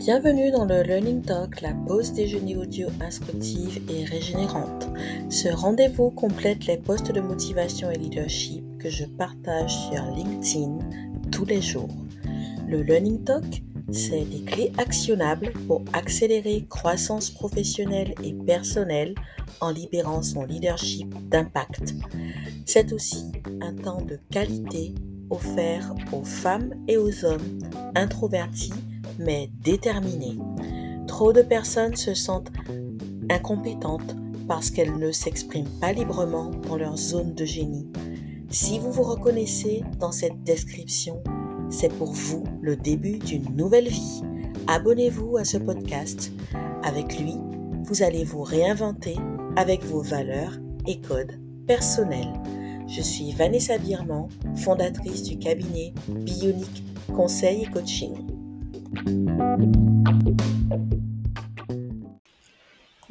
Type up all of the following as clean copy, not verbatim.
Bienvenue dans le Learning Talk, la pause déjeuner audio instructive et régénérante. Ce rendez-vous complète les posts de motivation et leadership que je partage sur LinkedIn tous les jours. Le Learning Talk, c'est des clés actionnables pour accélérer croissance professionnelle et personnelle en libérant son leadership d'impact. C'est aussi un temps de qualité offert aux femmes et aux hommes introvertis mais déterminés. Trop de personnes se sentent incompétentes parce qu'elles ne s'expriment pas librement dans leur zone de génie. Si vous vous reconnaissez dans cette description, c'est pour vous le début d'une nouvelle vie. Abonnez-vous à ce podcast. Avec lui, vous allez vous réinventer avec vos valeurs et codes personnels. Je suis Vanessa Birman, fondatrice du cabinet Bionic Conseil et Coaching.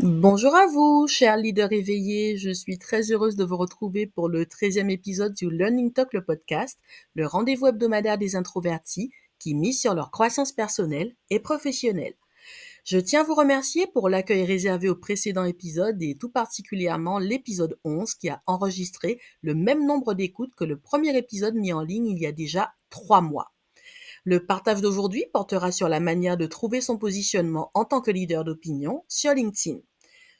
Bonjour à vous, chers leaders éveillés. Je suis très heureuse de vous retrouver pour le 13e épisode du Learning Talk, le podcast, le rendez-vous hebdomadaire des introvertis qui misent sur leur croissance personnelle et professionnelle. Je tiens à vous remercier pour l'accueil réservé au précédent épisode et tout particulièrement l'épisode 11 qui a enregistré le même nombre d'écoutes que le premier épisode mis en ligne il y a déjà 3 mois. Le partage d'aujourd'hui portera sur la manière de trouver son positionnement en tant que leader d'opinion sur LinkedIn.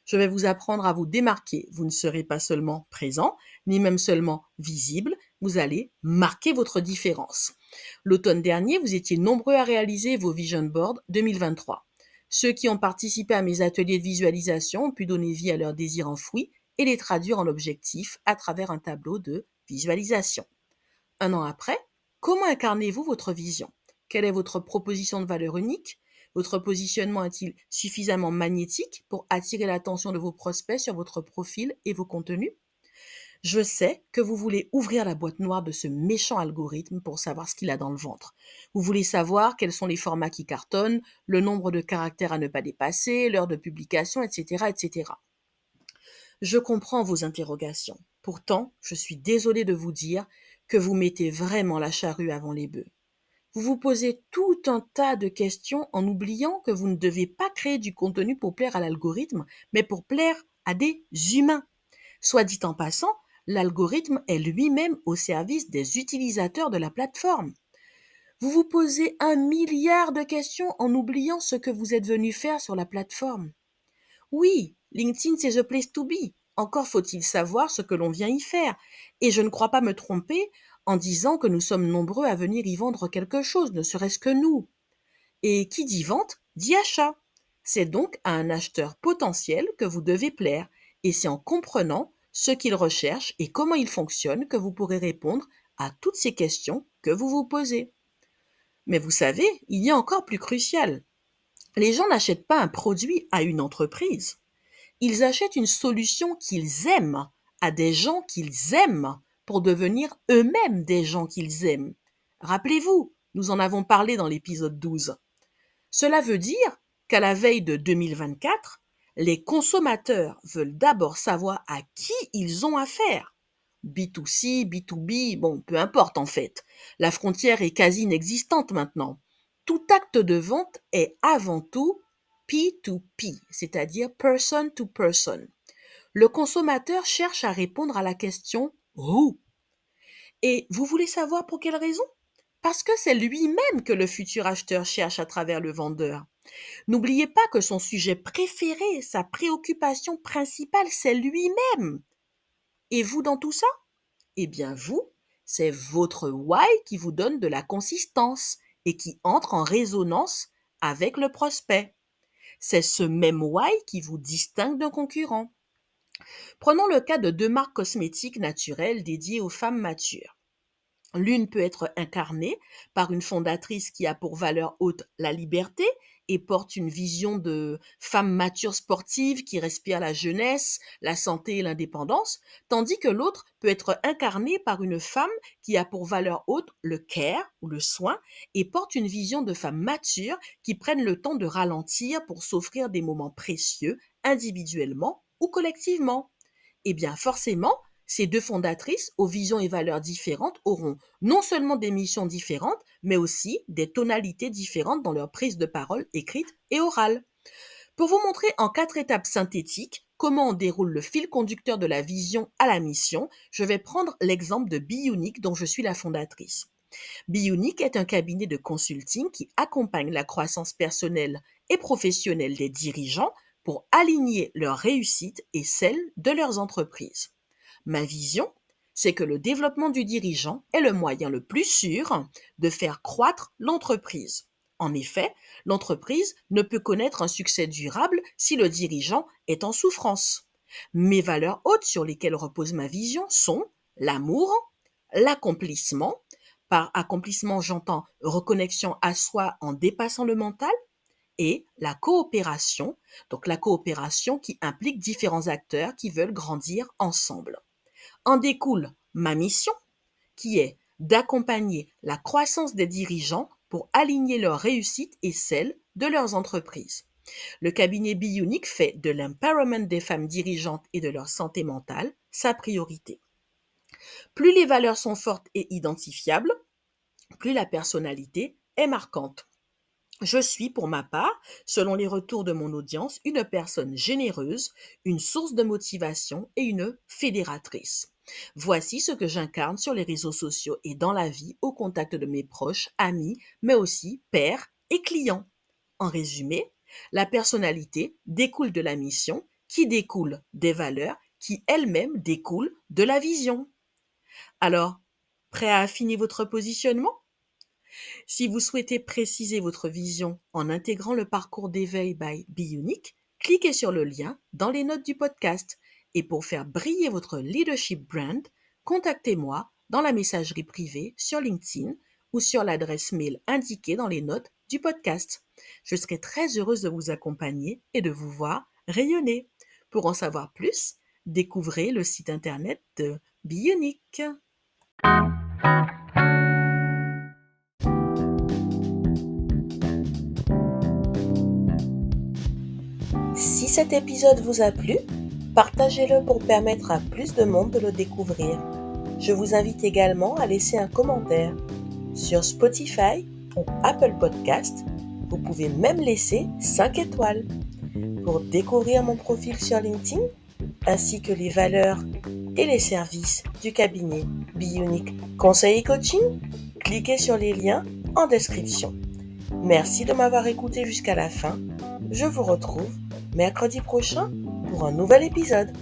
Je vais vous apprendre à vous démarquer. Vous ne serez pas seulement présent, ni même seulement visible, vous allez marquer votre différence. L'automne dernier, vous étiez nombreux à réaliser vos Vision Boards 2023. Ceux qui ont participé à mes ateliers de visualisation ont pu donner vie à leurs désirs enfouis et les traduire en objectifs à travers un tableau de visualisation. 1 an après, comment incarnez-vous votre vision ? Quelle est votre proposition de valeur unique ? Votre positionnement est-il suffisamment magnétique pour attirer l'attention de vos prospects sur votre profil et vos contenus ? Je sais que vous voulez ouvrir la boîte noire de ce méchant algorithme pour savoir ce qu'il a dans le ventre. Vous voulez savoir quels sont les formats qui cartonnent, le nombre de caractères à ne pas dépasser, l'heure de publication, etc., etc. Je comprends vos interrogations. Pourtant, je suis désolée de vous dire que vous mettez vraiment la charrue avant les bœufs. Vous vous posez tout un tas de questions en oubliant que vous ne devez pas créer du contenu pour plaire à l'algorithme, mais pour plaire à des humains. Soit dit en passant, l'algorithme est lui-même au service des utilisateurs de la plateforme. Vous vous posez 1 milliard de questions en oubliant ce que vous êtes venu faire sur la plateforme. Oui, LinkedIn, c'est the place to be. Encore faut-il savoir ce que l'on vient y faire. Et je ne crois pas me tromper en disant que nous sommes nombreux à venir y vendre quelque chose, ne serait-ce que nous. Et qui dit vente, dit achat. C'est donc à un acheteur potentiel que vous devez plaire. Et c'est en comprenant ce qu'il recherche et comment il fonctionne que vous pourrez répondre à toutes ces questions que vous vous posez. Mais vous savez, il y a encore plus crucial. Les gens n'achètent pas un produit à une entreprise. Ils achètent une solution qu'ils aiment à des gens qu'ils aiment pour devenir eux-mêmes des gens qu'ils aiment. Rappelez-vous, nous en avons parlé dans l'épisode 12. Cela veut dire qu'à la veille de 2024, les consommateurs veulent d'abord savoir à qui ils ont affaire. B2C, B2B, bon, peu importe en fait. La frontière est quasi inexistante maintenant. Tout acte de vente est avant tout P2P, c'est-à-dire person to person. Le consommateur cherche à répondre à la question « Who ?» Et vous voulez savoir pour quelle raison ? Parce que c'est lui-même que le futur acheteur cherche à travers le vendeur. N'oubliez pas que son sujet préféré, sa préoccupation principale, c'est lui-même. Et vous dans tout ça ? Eh bien vous, c'est votre why qui vous donne de la consistance et qui entre en résonance avec le prospect. C'est ce même why qui vous distingue d'un concurrent. Prenons le cas de 2 marques cosmétiques naturelles dédiées aux femmes matures. L'une peut être incarnée par une fondatrice qui a pour valeur haute la liberté et porte une vision de femme mature sportive qui respire la jeunesse, la santé et l'indépendance, tandis que l'autre peut être incarnée par une femme qui a pour valeur haute le care ou le soin et porte une vision de femme mature qui prennent le temps de ralentir pour s'offrir des moments précieux individuellement ou collectivement. Eh bien forcément, Ces deux fondatrices, aux visions et valeurs différentes, auront non seulement des missions différentes, mais aussi des tonalités différentes dans leur prise de parole écrite et orale. Pour vous montrer en 4 étapes synthétiques comment on déroule le fil conducteur de la vision à la mission, je vais prendre l'exemple de Bionic dont je suis la fondatrice. Bionic est un cabinet de consulting qui accompagne la croissance personnelle et professionnelle des dirigeants pour aligner leur réussite et celle de leurs entreprises. Ma vision, c'est que le développement du dirigeant est le moyen le plus sûr de faire croître l'entreprise. En effet, l'entreprise ne peut connaître un succès durable si le dirigeant est en souffrance. Mes valeurs hautes sur lesquelles repose ma vision sont l'amour, l'accomplissement. Par accomplissement, j'entends reconnexion à soi en dépassant le mental, et la coopération, donc la coopération qui implique différents acteurs qui veulent grandir ensemble. En découle ma mission, qui est d'accompagner la croissance des dirigeants pour aligner leur réussite et celle de leurs entreprises. Le cabinet Bionic fait de l'empowerment des femmes dirigeantes et de leur santé mentale sa priorité. Plus les valeurs sont fortes et identifiables, plus la personnalité est marquante. Je suis, pour ma part, selon les retours de mon audience, une personne généreuse, une source de motivation et une fédératrice. Voici ce que j'incarne sur les réseaux sociaux et dans la vie au contact de mes proches, amis, mais aussi pairs et clients. En résumé, la personnalité découle de la mission, qui découle des valeurs, qui elles-mêmes découlent de la vision. Alors, prêt à affiner votre positionnement ? Si vous souhaitez préciser votre vision en intégrant le parcours d'éveil by Bionic, cliquez sur le lien dans les notes du podcast. Et pour faire briller votre leadership brand, contactez-moi dans la messagerie privée sur LinkedIn ou sur l'adresse mail indiquée dans les notes du podcast. Je serai très heureuse de vous accompagner et de vous voir rayonner. Pour en savoir plus, découvrez le site internet de Bionic. Si cet épisode vous a plu, partagez-le pour permettre à plus de monde de le découvrir. Je vous invite également à laisser un commentaire. Sur Spotify ou Apple Podcast, vous pouvez même laisser 5 étoiles. Pour découvrir mon profil sur LinkedIn, ainsi que les valeurs et les services du cabinet Bionic Conseil et Coaching, cliquez sur les liens en description. Merci de m'avoir écouté jusqu'à la fin. Je vous retrouve mercredi prochain pour un nouvel épisode.